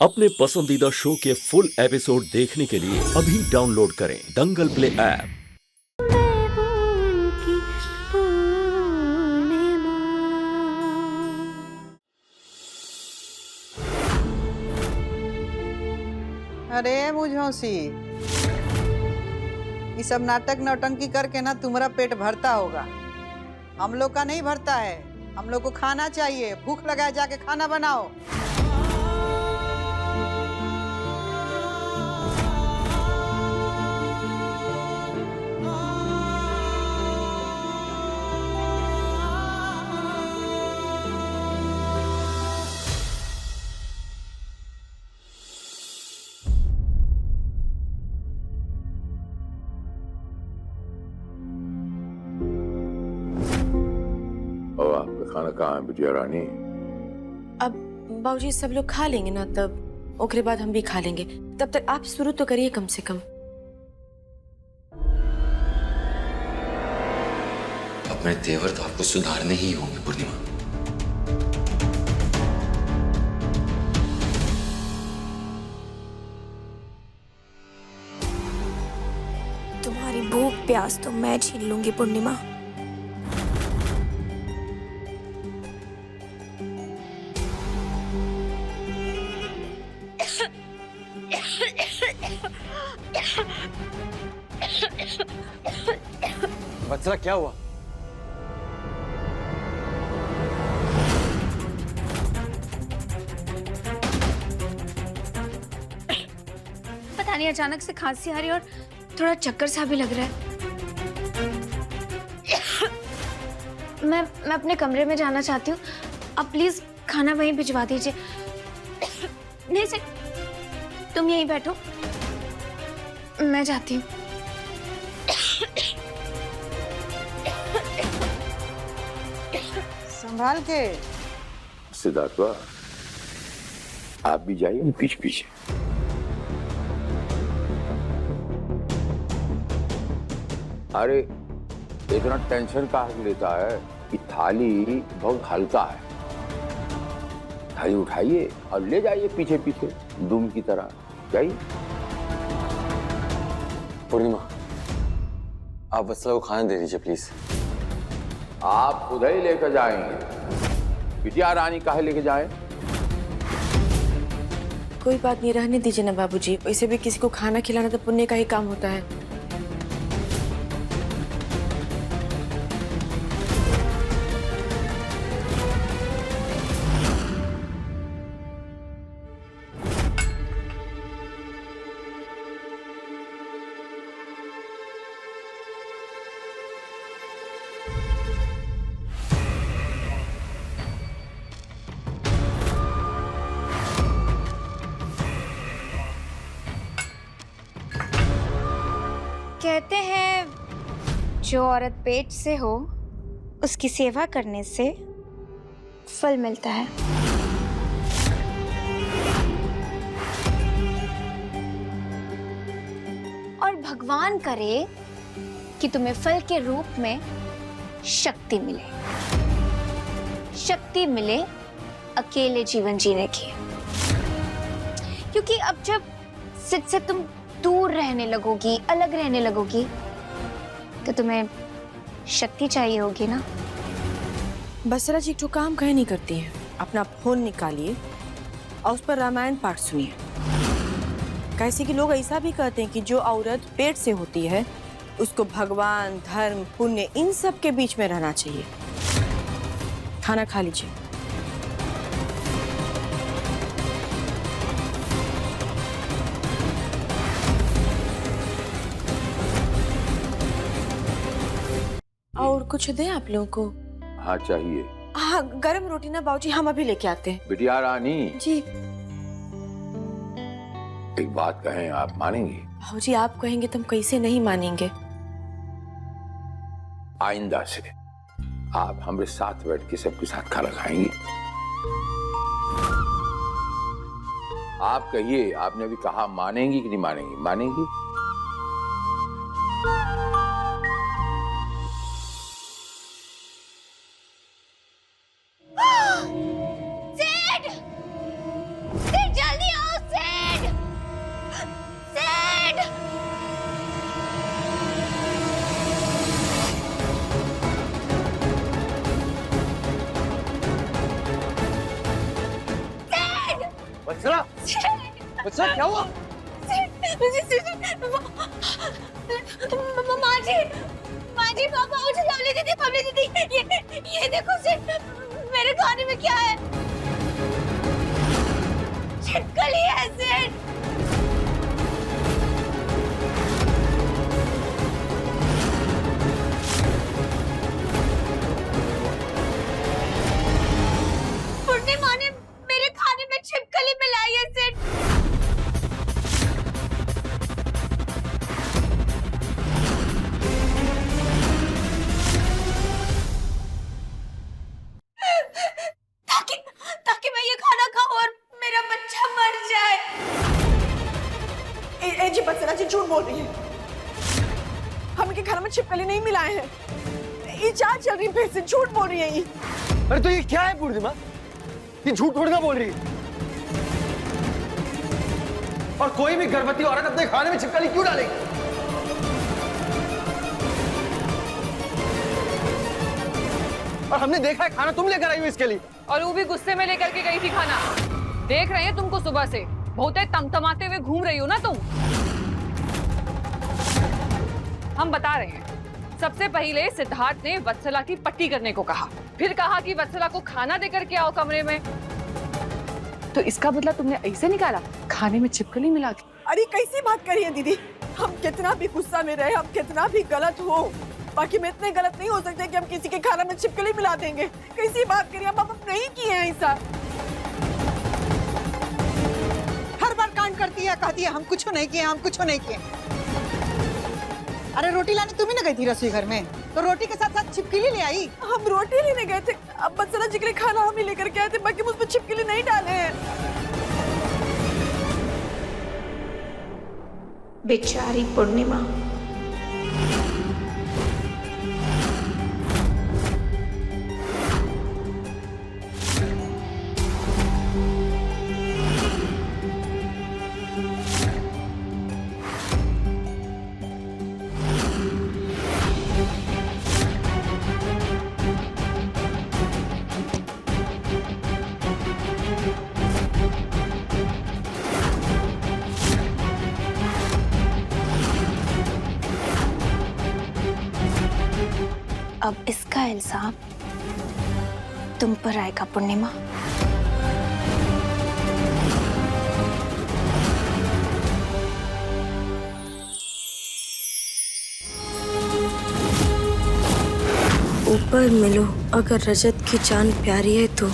अपने पसंदीदा शो के फुल एपिसोड देखने के लिए अभी डाउनलोड करें दंगल प्ले ऐप। अरे मुझौसी, ये सब नाटक नौटंकी करके ना तुम्हारा पेट भरता होगा, हम लोग का नहीं भरता है। हम लोग को खाना चाहिए, भूख लगा है, जाके खाना बनाओ। और आपका खाना कहाँ है बिटिया रानी? अब बाबूजी सब लोग खा लेंगे ना, तब ओकरे बाद हम भी खा लेंगे। तब तक आप शुरू तो करिए कम से कम। अब मेरे तेवर तो आपको सुधारने ही होंगे पूर्णिमा। तुम्हारी भूख प्यास तो मैं छीन लूंगी पूर्णिमा। वत्सला क्या हुआ? पता नहीं, अचानक से खांसी आ रही है और थोड़ा चक्कर सा भी लग रहा है। मैं अपने कमरे में जाना चाहती हूँ। आप प्लीज खाना वहीं भिजवा दीजिए। नहीं सर, तुम यहीं बैठो, मैं जाती हूँ। संभाल के। सिद्धार्थ, आप भी जाइए पीछे पीछे। अरे इतना टेंशन कहाँ लेता है? ये थाली बहुत हल्का है, थाली उठाइए और ले जाइए पीछे पीछे दुम की तरह। जाइए। पूर्णिमा, आप वत्सला को खाना दे दीजिए प्लीज। आप खुद ही लेकर जाएंगे, बिटिया रानी काहे लेके जाए? कोई बात नहीं, रहने दीजिए ना बाबूजी। वैसे भी किसी को खाना खिलाना तो पुण्य का ही काम होता है। कहते हैं जो औरत पेट से हो उसकी सेवा करने से फल मिलता है। और भगवान करे कि तुम्हें फल के रूप में शक्ति मिले, शक्ति मिले अकेले जीवन जीने की। क्योंकि अब जब सिद्ध से तुम दूर रहने लगोगी, अलग रहने लगोगी, तो तुम्हें शक्ति चाहिए होगी ना। बसरा जी जो काम कहीं नहीं करती हैं, अपना फोन निकालिए और उस पर रामायण पाठ सुनिए। कैसे कि लोग ऐसा भी कहते हैं कि जो औरत पेट से होती है उसको भगवान, धर्म, पुण्य इन सब के बीच में रहना चाहिए। खाना खा लीजिए। और कुछ दें आप लोगों को? हाँ चाहिए। हाँ, गरम रोटी ना बाबूजी हम अभी लेके आते हैं। बिटिया रानी जी। एक बात कहें, आप मानेंगी? बाबूजी आप कहेंगे तो हम कैसे नहीं मानेंगे। आइंदा से आप हमारे साथ बैठ के सबके साथ खाना खाएंगी। आप कहिए, आपने अभी कहा मानेंगी कि नहीं मानेंगी? मानेंगी? सिड! सिड जल्दी आओ वत्सला, वत्सला क्या हुआ? माँ जी पापा मुझे बबली दीदी ये देखो सिर्फ मेरे खाने में क्या है? छिपकली है सिर्फ। पूर्णिमा ने मेरे खाने में छिपकली मिलाई है सिर्फ। ताकि मैं ये खाना खाऊं और मेरा बच्चा मर जाए। ए जी बत्सला जी झूठ बोल रही है। हम इनके खाना में छिपकली नहीं मिलाए हैं। ये क्या चल रही है फिर से? झूठ बोल रही है ये। अरे तो ये क्या है पूर्णिमा? ये झूठ थोड़ी ना बोल रही है। और कोई भी गर्भवती औरत अपने खाने में छिपकली क्यों डालेगी? और हमने देखा है खाना तुम लेकर आई हो इसके लिए। और वो भी गुस्से में लेकर के गई थी खाना। देख रहे हैं तुमको सुबह से बहुत तमतमाते हुए घूम रही हो ना तुम। हम बता रहे हैं, सबसे पहले सिद्धार्थ ने वत्सला की पट्टी करने को कहा, फिर कहा कि वत्सला को खाना देकर के आओ कमरे में। तो इसका बदला तुमने ऐसे निकाला, खाने में छिपकली मिला के। अरे कैसी बात करी है दीदी? हम कितना भी गुस्सा में रहे, हम कितना भी गलत हो, बाकी में इतने गलत नहीं हो सकते कि हम किसी के खाना में छिपकली मिला देंगे। कैसी बात करिए? हम नहीं किए हैं ऐसा। हर बार कांड करती है, कहती है हम कुछ नहीं किए, हम कुछ नहीं किए। अरे रोटी लाने तुम ही ना गई थी रसोई घर में, तो रोटी के साथ साथ छिपकली ले आई। हम रोटी लेने गए थे, अब बत्सला जी के लिए खाना हम ही लेकर के आए थे, बाकी उसमें छिपकली नहीं डाले हैं। बेचारी पूर्णिमा। अब इसका इल्जाम तुम पर आएगा पूर्णिमा। ऊपर मिलो, अगर रजत की जान प्यारी है तो।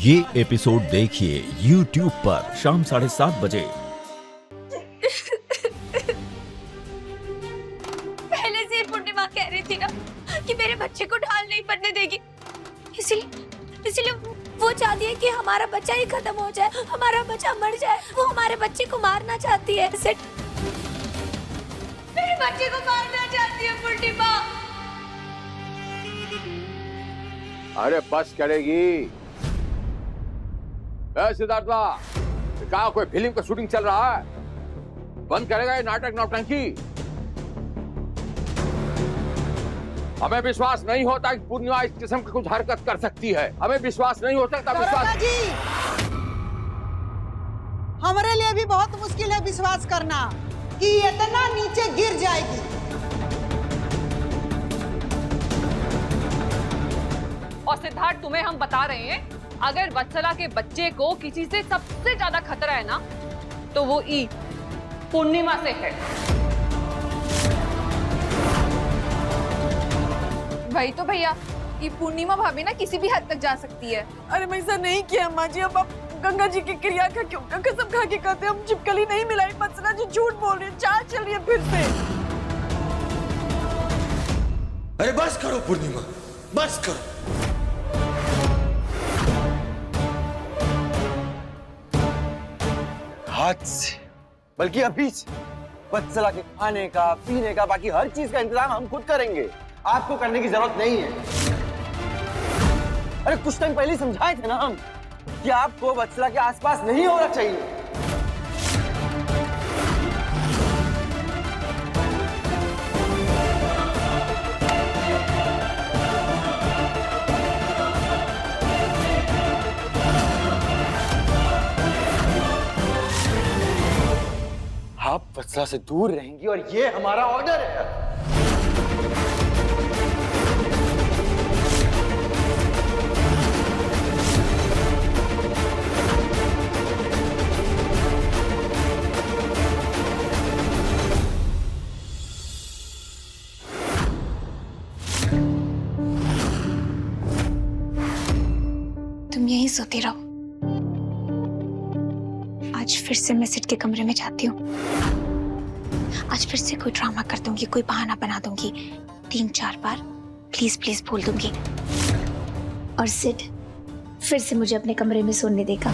ये एपिसोड देखिए YouTube पर शाम 7:30 बजे। पहले से पूर्णिमा कह रही थी ना कि मेरे बच्चे को ढाल नहीं पड़ने देगी, इसलिए वो चाहती है कि हमारा बच्चा ही खत्म हो जाए, हमारा बच्चा मर जाए। वो हमारे बच्चे को मारना चाहती है। मेरे बच्चे को मारना चाहती है पूर्णिमा। अरे बस करेगी। सिद्धार्था, क्या कोई फिल्म का शूटिंग चल रहा है? बंद करेगा ये नाटक नौटंकी? हमें विश्वास नहीं होता कि पूर्णिमा इस किस्म की कुछ हरकत कर सकती है। हमें विश्वास नहीं होता। दरोगा जी, हमारे लिए भी बहुत मुश्किल है विश्वास करना कि इतना नीचे गिर जाएगी। और सिद्धार्थ, तुम्हें हम बता रहे हैं, अगर वत्सला के बच्चे को किसी से सबसे ज्यादा खतरा है ना, तो वो पूर्णिमा से है। वही तो भैया, ये पूर्णिमा भाभी ना किसी भी हद तक जा सकती है। अरे मैं ऐसा नहीं किया अम्मा जी। अब आप गंगा जी की क्रिया का क्यों कसम खा के कहते हैं हम छिपकली नहीं मिलाई? बत्सला जी झूठ बोल रही है, चाल चल रही है फिर से। अरे बस करो पूर्णिमा, बस करो। आज से, बल्कि अभी से वत्सला के खाने का, पीने का, बाकी हर चीज का इंतजाम हम खुद करेंगे। आपको करने की जरूरत नहीं है। अरे कुछ टाइम पहले समझाए थे ना हम कि आपको वत्सला के आसपास नहीं होना चाहिए। वत्सला से दूर रहेंगी और ये हमारा ऑर्डर है। तुम यहीं सोती रहो। आज फिर से मैं सिट के कमरे में जाती हूँ। आज फिर से कोई ड्रामा कर दूंगी, कोई बहाना बना दूंगी, 3-4 बार प्लीज प्लीज बोल दूंगी और सिट फिर से मुझे अपने कमरे में सोने देगा।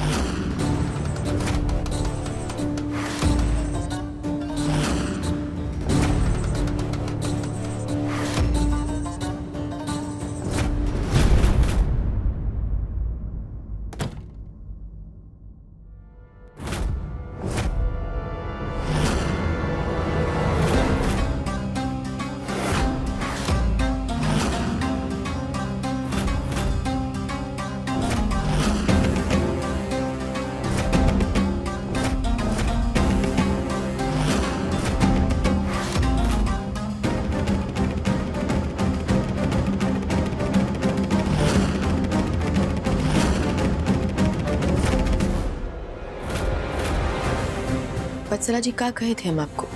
वत्सला जी क्या कहे थे हम आपको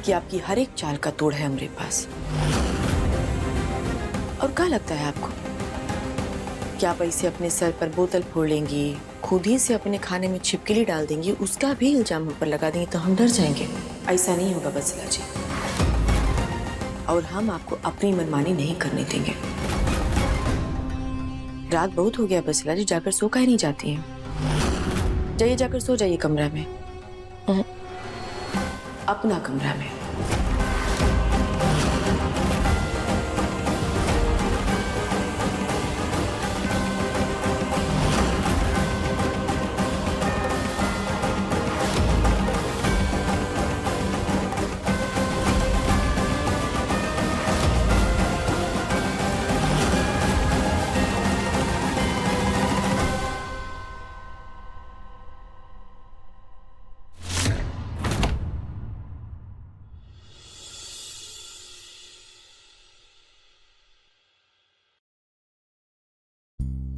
कि आपकी हर एक चाल का तोड़ है हमारे पास। और क्या लगता है आपको कि आप ऐसे अपने सर पर बोतल फोड़ लेंगी, खुद ही से अपने खाने में छिपकली डाल देंगी, उसका भी इल्जाम हम पर लगा देंगे तो हम डर जाएंगे? ऐसा नहीं होगा वत्सला जी, और हम आपको अपनी मनमानी नहीं करने देंगे। रात बहुत हो गया वत्सला जी, जाकर सो काहे नहीं जाती हैं? जाइए, जाकर सो जाइए कमरा में, अपना कमरा में।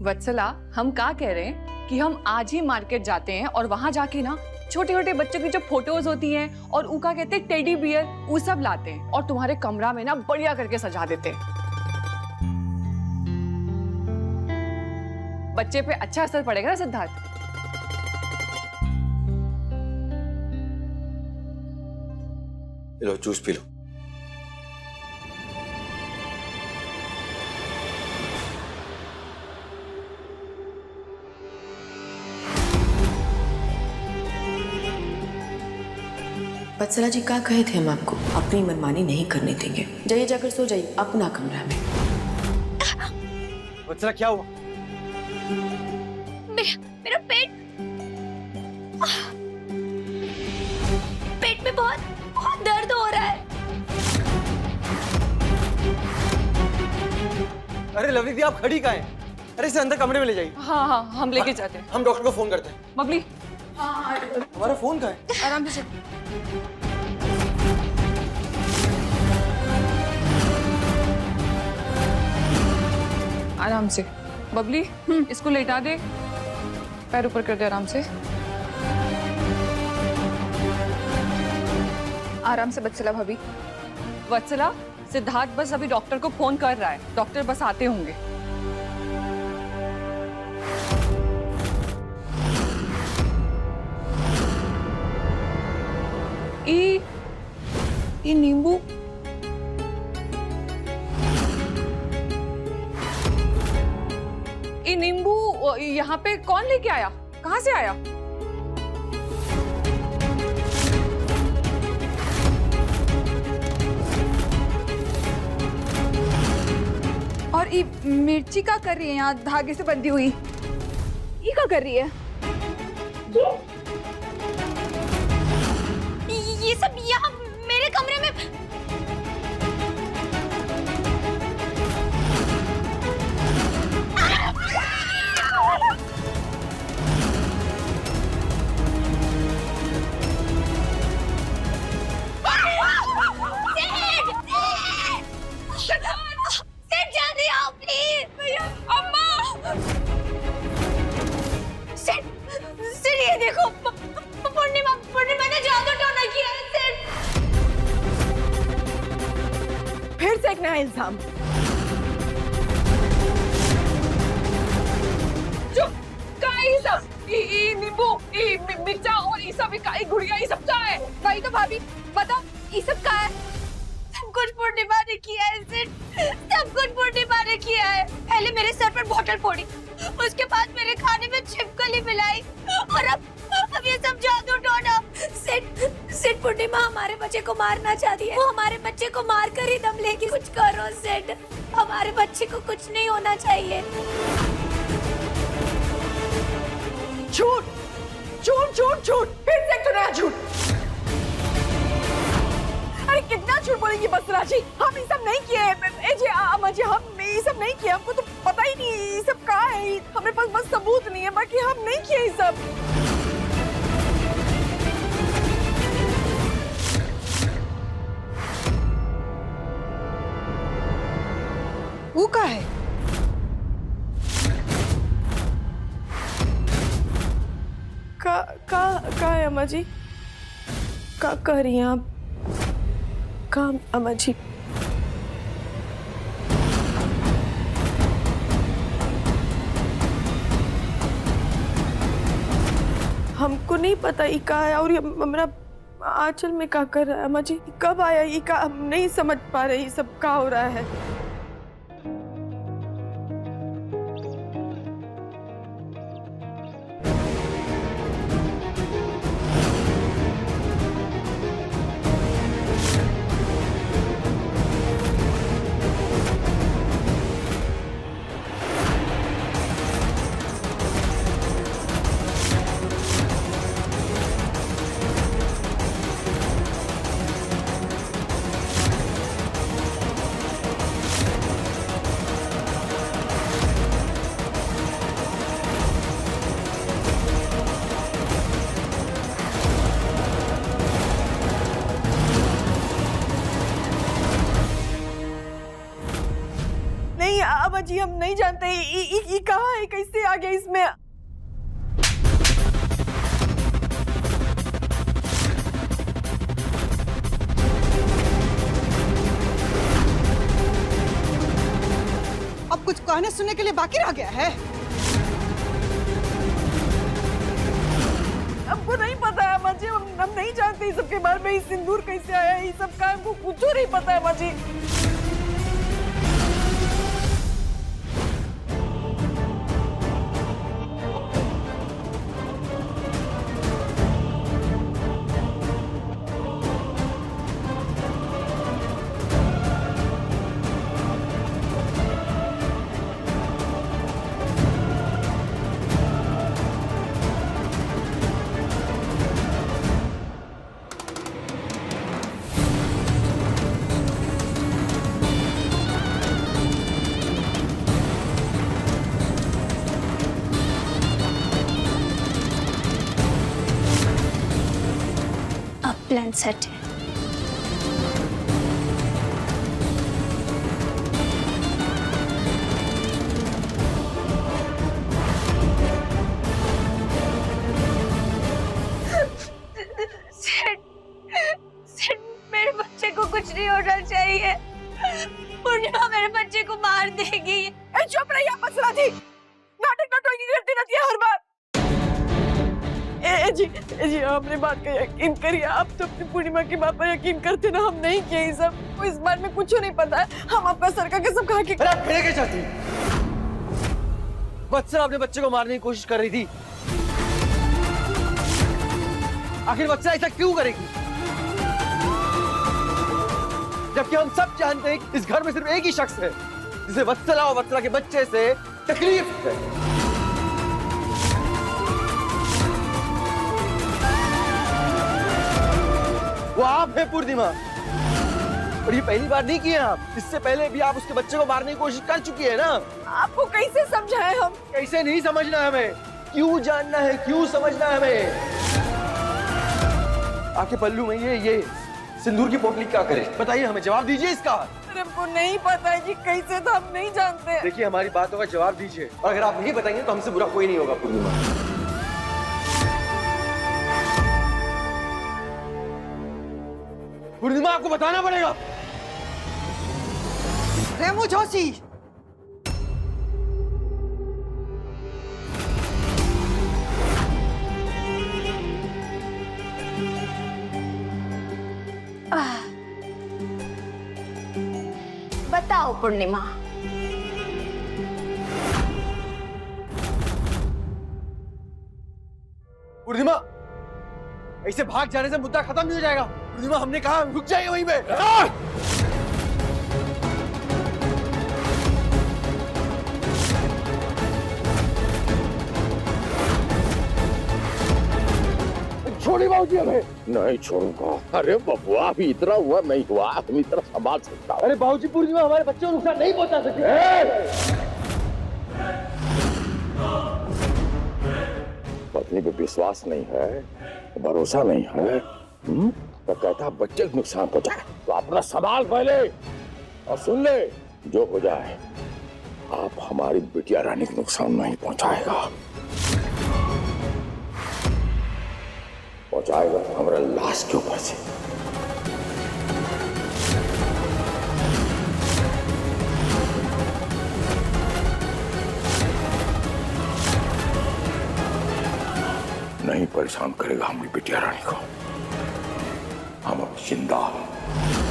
वत्सला, हम क्या कह रहे हैं कि हम आज ही मार्केट जाते हैं और वहां जाके ना छोटे छोटे बच्चों की जो फोटोज होती हैं और उनका कहते हैं टेडी बियर, वो सब लाते हैं और तुम्हारे कमरा में ना बढ़िया करके सजा देते हैं। बच्चे पे अच्छा असर पड़ेगा ना सिद्धार्थ? लो जूस पी लो। वत्सला जी क्या कहे थे हम आपको अपनी मनमानी नहीं करने देंगे। जाइए, जाकर सो जाइए अपना कमरा में। वत्सला क्या हुआ? मेरा पेट में बहुत दर्द हो रहा है। अरे लवली दी, आप खड़ी कहाँ हैं? अरे इसे अंदर कमरे में ले जाइए। हाँ हाँ, हम लेके जाते हैं। हम डॉक्टर को फोन करते हैं। बबली, हमारा फोन कहाँ है? आराम से। आराम से बबली, इसको लेटा दे, पैर ऊपर कर दे आराम से। आराम से वत्सला भाभी। वत्सला, सिद्धार्थ बस अभी डॉक्टर को फोन कर रहा है, डॉक्टर बस आते होंगे। ये नींबू यहाँ पे कौन लेके आया? कहाँ से आया? और ये मिर्ची का कर रही है यहाँ धागे से बंधी हुई? ये क्या कर रही है? ये सब यहाँ मेरे कमरे में। से एक नया इल्जाम। चुप, का है ये सब? ई नींबू, ई मिर्चा और ई सब ई गुड़िया ई सब का है? वही तो भाभी, बताओ ये सब का है? सब कुछ पूर्णिमा ने किया है सिड, सब कुछ पूर्णिमा ने किया है। पहले मेरे सर पर बॉटल फोड़ी, उसके बाद मेरे खाने में छिपकली मिलाई और अब ये सब जादू टोना। सिड पूर्णिमा हमारे बच्चे को मारना चाहती है, वो हमारे बच्चे को मार कर ही दम लेगी। कुछ करो सिड, हमारे बच्चे को कुछ नहीं होना चाहिए। झूठ झूठ झूठ झूठ, फिर से एक तो नया झूठ। अरे कितना झूठ बोलेंगी बसरा जी, हम ये सब नहीं किए। जी अम्मा जी, हम ये सब नहीं किए, हमको तो पता ही नहीं ये सब कहाँ है। हमारे पास बस सबूत नहीं है, बाकी हम नहीं किए ये सब। वो का है? का है अम्मा जी? का कह रही हैं आप? का अम्मा जी? हमको नहीं पता ये का है, और ये हमारा आंचल में का कर रहा है अम्मा जी? कब आया ये का? हम नहीं समझ पा रहे ये सब का हो रहा है। अम्मा जी, हम नहीं जानते ये कहाँ है, कैसे आ गया इसमें। अब कुछ कहने सुनने के लिए बाकी रह गया है? हमको नहीं पता है अम्मा जी, हम नहीं जानते इस सब के बारे में। सिंदूर कैसे आया, ये सब का हमको कुछ नहीं पता है अम्मा जी। प्लान सेट है। मेरे बच्चे को कुछ नहीं होना चाहिए। पूर्णिमा मेरे बच्चे को मार देगी। चुप रहिए बसरा जी, नाटक नटोगी करती रहती है हर बार। जी आपने बात का यकीन करिए, आप तो अपनी पूर्णिमा की बात पर यकीन करते ना। हम नहीं किए ये सब, तो इस बारे में कुछ नहीं पता है। हम आपका सर का कसम खा के। अरे फिर क्या चाहती? वत्सला अपने बच्चे को मारने की कोशिश कर रही थी। आखिर वत्सला ऐसा क्यों करेगी, जबकि हम सब जानते हैं कि इस घर में सिर्फ एक ही शख्स है जिसे वत्सला और वत्सला के बच्चे से तकलीफ है। वो आप है पूर्णिमा, और ये पहली बार नहीं किए आप। इससे पहले भी आप उसके बच्चे को मारने की कोशिश कर चुकी है ना। आपको कैसे समझाएं हम? कैसे नहीं समझना है हमें, क्यों जानना है, क्यों समझना है हमें। आके पल्लू में ये सिंदूर की पोटली क्या करे, बताइए हमें, जवाब दीजिए इसका। हमको नहीं पता है जी, कैसे तो हम नहीं जानते। देखिए हमारी बातों का जवाब दीजिए, और अगर आप नहीं बताएंगे तो हमसे बुरा कोई नहीं होगा। पूर्णिमा, पूर्णिमा आपको बताना पड़ेगा। रेमू जोशी, बताओ पूर्णिमा, पूर्णिमा, ऐसे भाग जाने से मुद्दा खत्म नहीं हो जाएगा। पूर्णिमा, हमने कहा रुक जाइए वहीं पे। छोड़ी बाबूजी हमें। नहीं छोड़ूंगा। अरे बबुआ, अभी इतना हुआ नहीं हुआ, हम इतना संभाल सकता हूँ। अरे बाबूजी, पूर्णिमा हमारे बच्चों को नुकसान नहीं पहुंचा सकती। पत्नी पे विश्वास नहीं है, भरोसा नहीं है, तो कहता बच्चे को नुकसान पहुंचाए। तो अपना संभाल पहले और सुन ले, जो हो जाए आप हमारी बिटिया रानी को नुकसान नहीं पहुंचाएगा तो हमारा लाश के ऊपर से। नहीं परेशान करेगा हमारी बिटिया रानी को। हम अब जिंदा हैं।